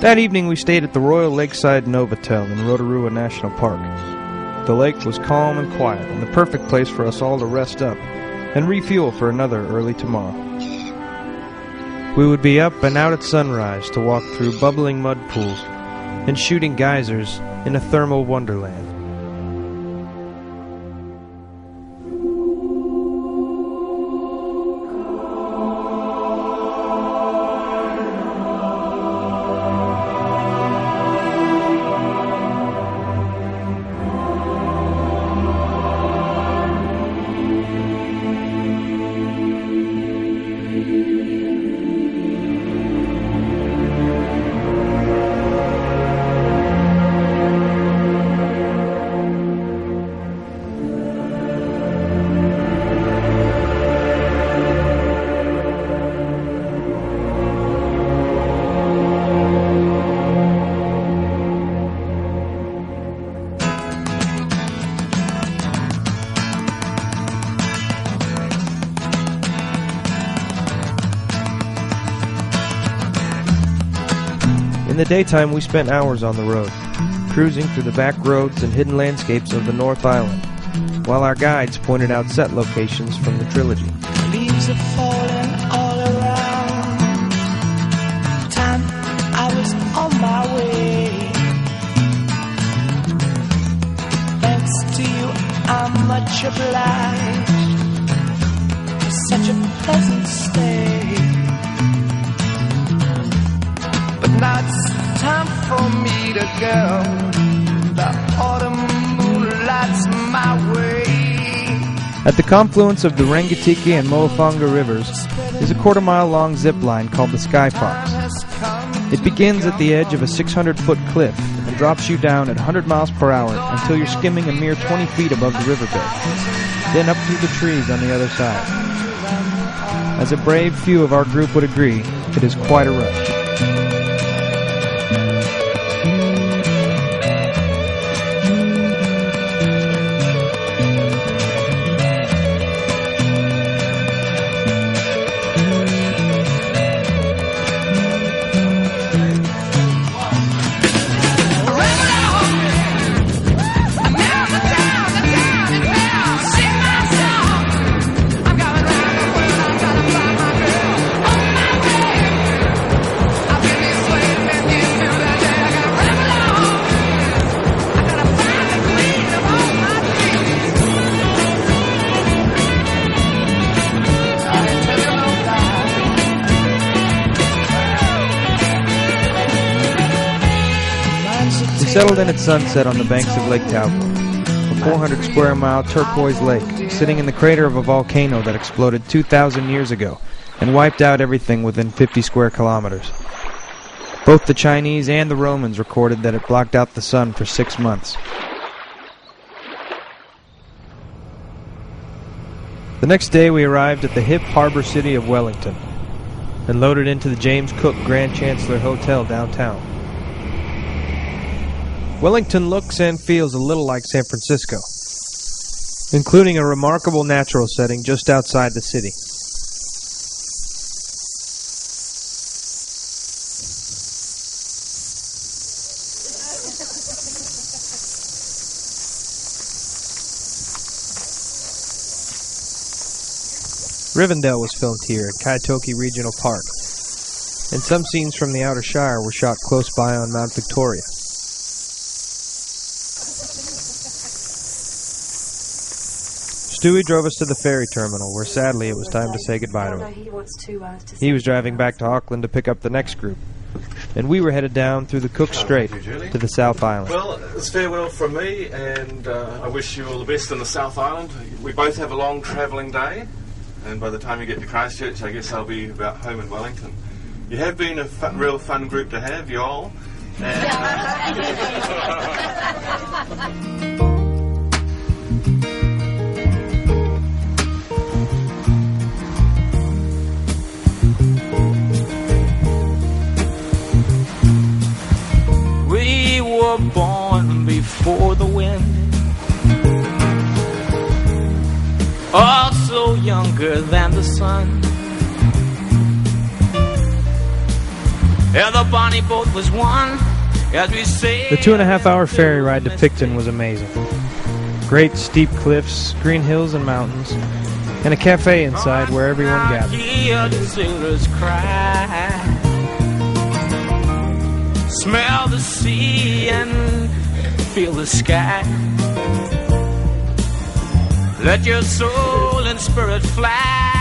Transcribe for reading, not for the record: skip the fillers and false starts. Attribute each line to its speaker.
Speaker 1: That evening we stayed at the Royal Lakeside Novotel in Rotorua National Park. The lake was calm and quiet, and the perfect place for us all to rest up and refuel for another early tomorrow. We would be up and out at sunrise to walk through bubbling mud pools and shooting geysers in a thermal wonderland. In the daytime, we spent hours on the road, cruising through the back roads and hidden landscapes of the North Island, while our guides pointed out set locations from the trilogy.
Speaker 2: Leaves are falling all around. Time I was on my way. Thanks to you, I'm much obliged for such a pleasant stay. Now it's time for me to go. The autumn moon lights my way.
Speaker 1: At the confluence of the Rangitiki and Moafonga rivers is a quarter-mile-long zip line called the Sky Fox. It begins at the edge of a 600-foot cliff and drops you down at 100 miles per hour until you're skimming a mere 20 feet above the riverbed, then up through the trees on the other side. As a brave few of our group would agree, it is quite a rush. We settled in at sunset on the banks of Lake Taupo, a 400-square-mile turquoise lake sitting in the crater of a volcano that exploded 2,000 years ago and wiped out everything within 50 square kilometers. Both the Chinese and the Romans recorded that it blocked out the sun for 6 months. The next day we arrived at the hip harbor city of Wellington and loaded into the James Cook Grand Chancellor Hotel downtown. Wellington looks and feels a little like San Francisco, including a remarkable natural setting just outside the city. Rivendell was filmed here at Kaitoke Regional Park, and some scenes from the Outer Shire were shot close by on Mount Victoria. Stewie drove us to the ferry terminal, where sadly it was time to say goodbye to him. He was driving back to Auckland to pick up the next group, and we were headed down through the Cook Strait to the South Island.
Speaker 3: Well, it's farewell from me, and I wish you all the best in the South Island. We both have a long travelling day, and by the time you get to Christchurch, I guess I'll be about home in Wellington. You have been a real fun group to have, you all.
Speaker 4: We were born before the wind, also younger than the sun. Yeah, the bonnie boat was one as we sailed.
Speaker 1: The 2.5-hour ferry ride to Picton was amazing. Great steep cliffs, green hills and mountains, and a cafe inside where everyone gathered.
Speaker 4: Hear the sailors cry, smell the sea and feel the sky. Let your soul and spirit fly